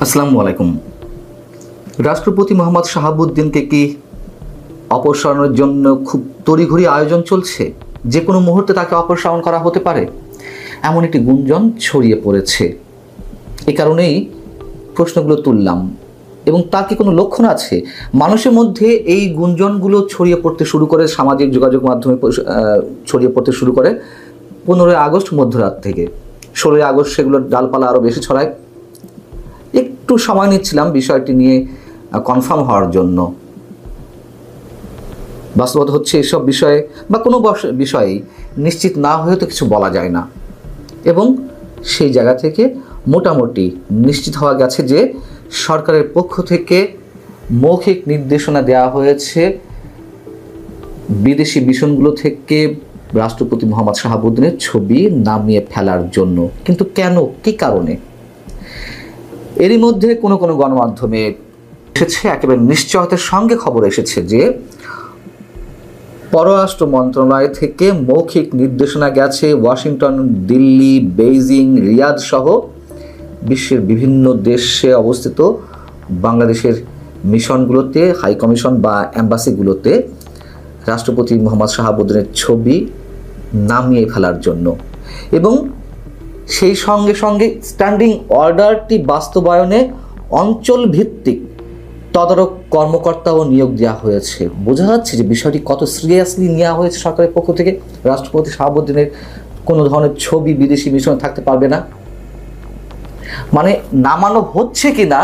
আসসালামু আলাইকুম। রাষ্ট্রপতি মোহাম্মদ শাহাবুদ্দিনকে কি অপসারণের জন্য খুব তড়িঘড়ি আয়োজন চলছে? যে কোনো মুহূর্তে তাকে অপসারণ করা হতে পারে, এমন একটি গুঞ্জন ছড়িয়ে পড়েছে। এ কারণেই প্রশ্নগুলো তুললাম। এবং তার কি কোনো লক্ষণ আছে? মানুষের মধ্যে এই গুঞ্জনগুলো ছড়িয়ে পড়তে শুরু করে, সামাজিক যোগাযোগ মাধ্যমে ছড়িয়ে পড়তে শুরু করে 15ই আগস্ট মধ্যরাত থেকে। 16ই আগস্ট সেগুলোর ডালপালা আরও বেশি ছড়ায়। একটু সময় নিচ্ছিলাম বিষয়টি নিয়ে কনফার্ম হওয়ার জন্য। বাস্তবতা হচ্ছে এসব বিষয়ে বা কোনো বিষয়েই নিশ্চিত না হয়ে তো কিছু বলা যায় না। এবং সেই জায়গা থেকে মোটামুটি নিশ্চিত হওয়া গেছে যে সরকারের পক্ষ থেকে মৌখিক নির্দেশনা দেওয়া হয়েছে বিদেশি মিশনগুলো থেকে রাষ্ট্রপতি মোহাম্মদ শাহাবুদ্দিনের ছবি নামিয়ে ফেলার জন্য। কিন্তু কেন, কী কারণে? এরই মধ্যে কোনো কোনো গণমাধ্যমে এসেছে, একেবারে নিশ্চয়তার সঙ্গে খবর এসেছে যে পররাষ্ট্র মন্ত্রণালয় থেকে মৌখিক নির্দেশনা গেছে ওয়াশিংটন, দিল্লি, বেইজিং, রিয়াদ সহ বিশ্বের বিভিন্ন দেশে অবস্থিত বাংলাদেশের মিশনগুলোতে, হাই কমিশন বা অ্যাম্বাসিগুলোতে রাষ্ট্রপতি মোহাম্মদ শাহাবুদ্দিনের ছবি নামিয়ে ফেলার জন্য। এবং সেই সঙ্গে সঙ্গে স্ট্যান্ডিং অর্ডারটি বাস্তবায়নে অঞ্চল ভিত্তিক তদারক কর্মকর্তাও নিয়োগ দেওয়া হয়েছে। বোঝা যাচ্ছে যে বিষয়টি কত সিরিয়াসলি নেওয়া হয়েছে সরকারের পক্ষ থেকে। রাষ্ট্রপতি শাহাবুদ্দিনের কোনো ধরনের ছবি বিদেশি মিশনে থাকতে পারবে না, মানে নামানো হচ্ছে কি না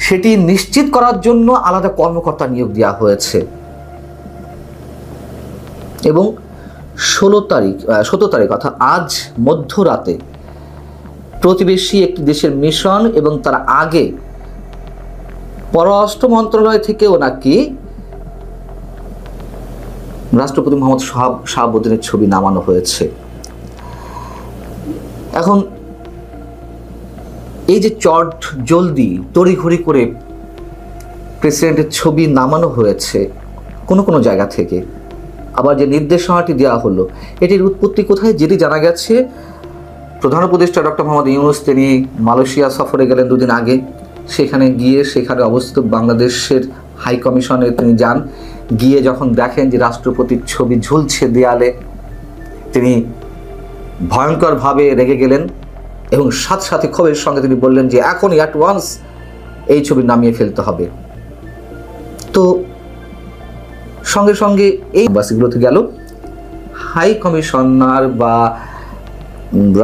সেটি নিশ্চিত করার জন্য আলাদা কর্মকর্তা নিয়োগ দেওয়া হয়েছে। এবং 17 তারিখ অর্থাৎ আজ মধ্যরাতে প্রতিবেশী একটি দেশের মিশন এবং তার আগে পররাষ্ট্র মন্ত্রণালয় থেকেও নাকি রাষ্ট্রপতি মোহাম্মদ শাহাবুদ্দিনের ছবি নামানো হয়েছে। এখন এই যে চট জলদি তড়িঘড়ি করে প্রেসিডেন্টের ছবি নামানো হয়েছে কোনো কোনো জায়গা থেকে, আবার যে নির্দেশনাটি দেওয়া হলো এটির উৎপত্তি কোথায়? যেটি জানা গেছে প্রধান উপদেষ্টা ডক্টর মোহাম্মদ ইউনূস তিনি মালয়েশিয়া সফরে গেলেন দুদিন আগে। সেখানে গিয়ে সেখানে অবস্থিত বাংলাদেশের হাই কমিশনে তিনি যান। গিয়ে যখন দেখেন যে রাষ্ট্রপতির ছবি ঝুলছে দেয়ালে, তিনি ভয়ঙ্করভাবে রেগে গেলেন এবং সাথে সাথে ক্ষোভের সঙ্গে তিনি বললেন যে এখনই অ্যাট ওয়ান্স এই ছবি নামিয়ে ফেলতে হবে। তো সঙ্গে সঙ্গে এই বাসগুলোতে গেল হাই কমিশনার বা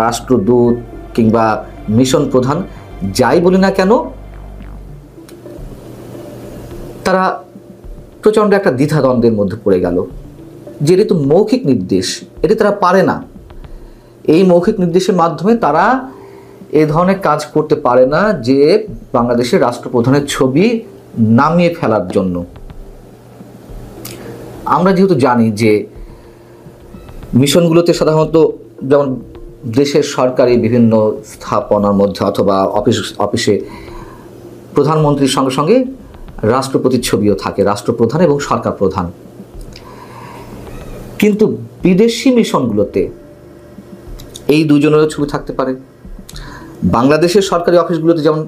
রাষ্ট্রদূত কিংবা মিশন প্রধান যাই বলি না কেন, তারা প্রচণ্ড একটা দ্বিধাদ্বন্দ্বের মধ্যে পড়ে গেল যে এটি তো মৌখিক নির্দেশ, এটি তারা পারে না। এই মৌখিক নির্দেশের মাধ্যমে তারা এ ধরনের কাজ করতে পারে না যে বাংলাদেশের রাষ্ট্রপ্রধানের ছবি নামিয়ে ফেলার জন্য। আমরা যেহেতু জানি যে মিশনগুলোতে সাধারণত যেমন দেশের সরকারি বিভিন্ন স্থাপনার মধ্যে অথবা অফিসে প্রধানমন্ত্রীর সঙ্গে সঙ্গে রাষ্ট্রপতির ছবিও থাকে, রাষ্ট্রপ্রধান এবং সরকার প্রধান। কিন্তু বিদেশি মিশনগুলোতে এই দুজনেরও ছবি থাকতে পারে। বাংলাদেশের সরকারি অফিসগুলোতে যেমন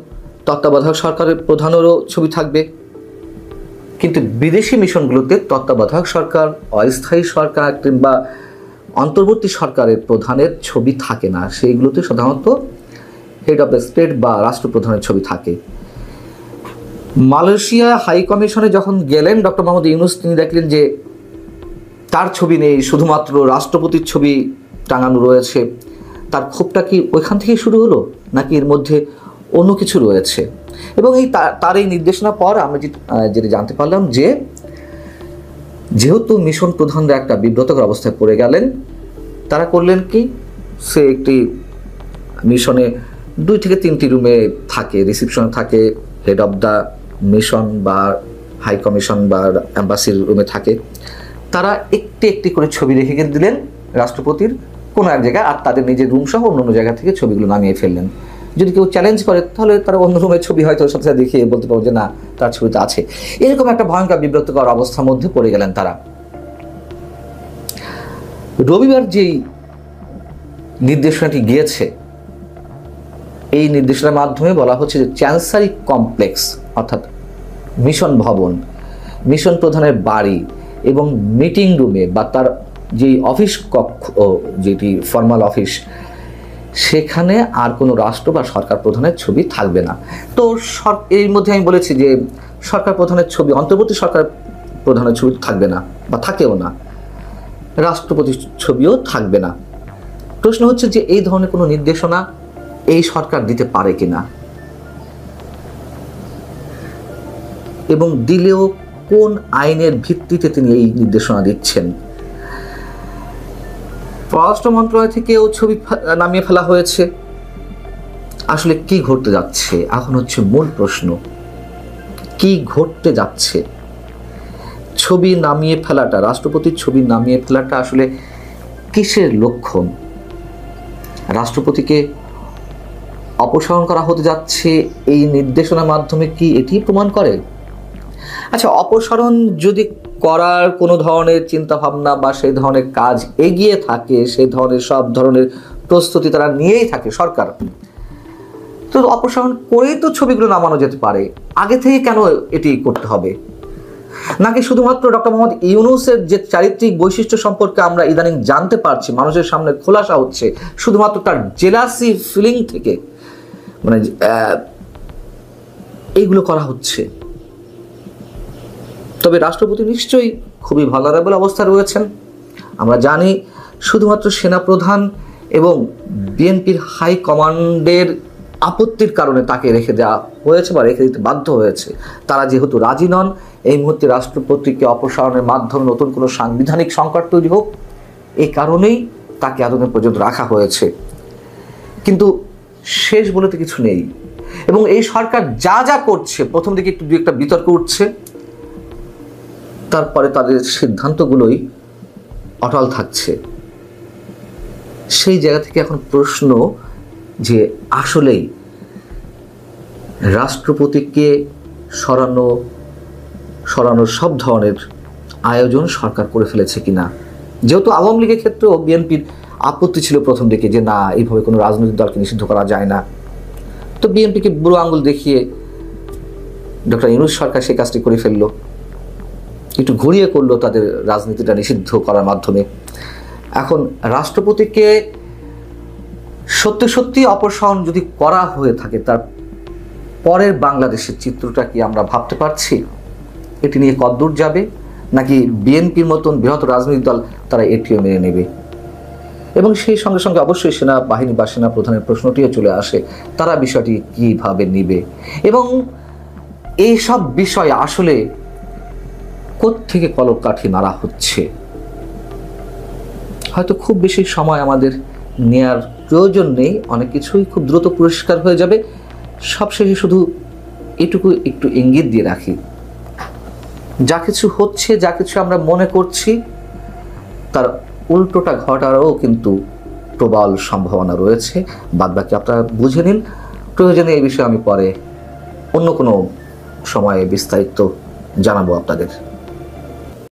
তত্ত্বাবধায়ক সরকারের প্রধানেরও ছবি থাকবে, কিন্তু বিদেশি মিশনগুলোতে তত্ত্বাবধায়ক সরকার, অস্থায়ী সরকার কিংবা অন্তর্বর্তী সরকারের প্রধানের ছবি থাকে না। সেইগুলোতে সাধারণত হেড অফ দ্য স্টেট বা রাষ্ট্রপ্রধানের ছবি থাকে। মালয়েশিয়া হাই কমিশনে যখন গেলেন ডক্টর মোহাম্মদ ইউনূস, তিনি দেখলেন যে তার ছবি নেই, শুধুমাত্র রাষ্ট্রপতির ছবি টাঙানো রয়েছে। তার ক্ষোভটা কি ওইখান থেকেই শুরু হলো, নাকি এর মধ্যে অন্য কিছু রয়েছে? এবং তার এই নির্দেশনা পর আমরা যেটা জানতে পারলাম যে যেহেতু মিশন প্রধানরা একটা বিব্রতকর অবস্থায় পড়ে গেলেন, তারা করলেন কি, সে একটি মিশনে 2 থেকে 3টি রুমে থাকে, রিসিপশনে থাকে, হেড অফ দ্য মিশন বা হাই কমিশন বা অ্যাম্বাসির রুমে থাকে। তারা একটি একটি করে ছবি রেখে দিলেন রাষ্ট্রপতির কোনো এক জায়গায়, আর তাদের নিজের রুম সহ অন্য জায়গা থেকে ছবিগুলো নামিয়ে ফেললেন। যদি কেউ চ্যালেঞ্জ করে তাহলে তারা অন্য রুমের ছবি হয়তো সাথে সাথে দেখিয়ে বলতে পারবে যে না, তার ছবিটা আছে। এরকম একটা ভয়ঙ্কর বিব্রতকর অবস্থার মধ্যে পড়ে গেলেন তারা। রবিবার যেই নির্দেশনাটি গিয়েছে এই নির্দেশনার মাধ্যমে বলা হচ্ছে যে চ্যান্সারি কমপ্লেক্স অর্থাৎ মিশন ভবন, মিশন প্রধানের বাড়ি এবং মিটিং রুমে বা তার যেই অফিস কক্ষ, যেটি ফর্মাল অফিস, সেখানে আর কোনো রাষ্ট্র বা সরকার প্রধানের ছবি থাকবে না। তো এর মধ্যে আমি বলেছি যে সরকার প্রধানের ছবি, অন্তর্বর্তী সরকার প্রধানের ছবি থাকবে না বা থাকেও না, রাষ্ট্রপতির ছবিও থাকবে না। প্রশ্ন হচ্ছে যে এই ধরনের কোনো নির্দেশনা এই সরকার দিতে পারে কিনা, এবং দিলেও কোন আইনের ভিত্তিতে তিনি এই নির্দেশনা দিচ্ছেন। পররাষ্ট্র মন্ত্রণালয় থেকেও ছবি নামিয়ে ফেলা হয়েছে। আসলে কি ঘটতে যাচ্ছে এখন হচ্ছে মূল প্রশ্ন। কি ঘটতে যাচ্ছে? ছবি নামিয়ে ফেলাটা, রাষ্ট্রপতির ছবি নামিয়ে ফেলাটা আসলে কিসের লক্ষণ? রাষ্ট্রপতিকে অপসারণ করা হতে যাচ্ছে এই নির্দেশনার মাধ্যমে কি এটি প্রমাণ করে? আচ্ছা, অপসারণ যদি করার কোনো ধরনের চিন্তা ভাবনা বা সেই ধরনের কাজ এগিয়ে থাকে, সেই ধরনের সব ধরনের প্রস্তুতি তারা নিয়েই থাকে সরকার, তো অপসারণ করেই তো ছবিগুলো নামানো যেতে পারে। আগে থেকে কেন এটি করতে হবে? নাকি শুধুমাত্র ডক্টর মোহাম্মদ ইউনূসের যে চারিত্রিক বৈশিষ্ট্য সম্পর্কে আমরা ইদানিং জানতে পারছি, মানুষের সামনে খোলাসা হচ্ছে, শুধুমাত্র তার জেলাসি ফিলিং থেকে মানে এইগুলো করা হচ্ছে? তবে রাষ্ট্রপতি নিশ্চয়ই খুবই ভালনারেবল অবস্থায় রয়েছেন। আমরা জানি শুধুমাত্র সেনাপ্রধান এবং বিএনপির হাই কমান্ডের আপত্তির কারণে তাকে রেখে দেওয়া হয়েছে বা রেখে দিতে বাধ্য হয়েছে। তারা যেহেতু রাজি নন এই মুহূর্তে রাষ্ট্রপতিকে অপসারণের মাধ্যমে নতুন কোনো সাংবিধানিক সংকট তৈরি হোক, এই কারণেই তাকে এতদিন পর্যন্ত রাখা হয়েছে। কিন্তু শেষ বলে তো কিছু নেই, এবং এই সরকার যা যা করছে, প্রথম দিকে একটু দু একটা বিতর্ক উঠছে, তারপরে তাদের সিদ্ধান্তগুলোই অটল থাকছে। সেই জায়গা থেকে এখন প্রশ্ন যে আসলেই রাষ্ট্রপতিকে সরানোর সব ধরনের আয়োজন সরকার করে ফেলেছে কিনা। যেহেতু আওয়ামী লীগের ক্ষেত্রেও বিএনপির আপত্তি ছিল প্রথম দিকে যে না, এইভাবে কোনো রাজনৈতিক দলকে নিষিদ্ধ করা যায় না, তো বিএনপিকে বুড়ো আঙুল দেখিয়ে ডক্টর ইউনূস সরকার সেই কাজটি করে ফেললো, একটু ঘুরিয়ে করলো তাদের রাজনীতিটা নিষিদ্ধ করার মাধ্যমে। এখন রাষ্ট্রপতিকে সত্যি সত্যি অপসারণ যদি করা হয়ে থাকে, তার পরের বাংলাদেশের চিত্রটা কি আমরা ভাবতে পারছি? এটি নিয়ে কতদূর যাবে, নাকি বিএনপির মতন বৃহৎ রাজনৈতিক দল তারা এটিও মেনে নেবে? এবং সেই সঙ্গে সঙ্গে অবশ্যই সেনাবাহিনী বা সেনা প্রধানের প্রশ্নটিও চলে আসে, তারা বিষয়টি কিভাবে নিবে, এবং এইসব বিষয় আসলে কোত্থেকে কলকাঠি নাড়া হচ্ছে। হয়তো খুব বেশি সময় আমাদের নেয়ার প্রয়োজন নেই, অনেক কিছুই খুব দ্রুত পরিষ্কার হয়ে যাবে। সবশেষে শুধু এটুকু একটু ইঙ্গিত দিয়ে রাখি, যা কিছু হচ্ছে, যা কিছু আমরা মনে করছি, তার উল্টোটা ঘটারও কিন্তু প্রবল সম্ভাবনা রয়েছে। বাদবাকি আপনারা বুঝে নিন। প্রয়োজনে এই বিষয়ে আমি পরে অন্য কোনো সময়ে বিস্তারিত জানাবো আপনাদের।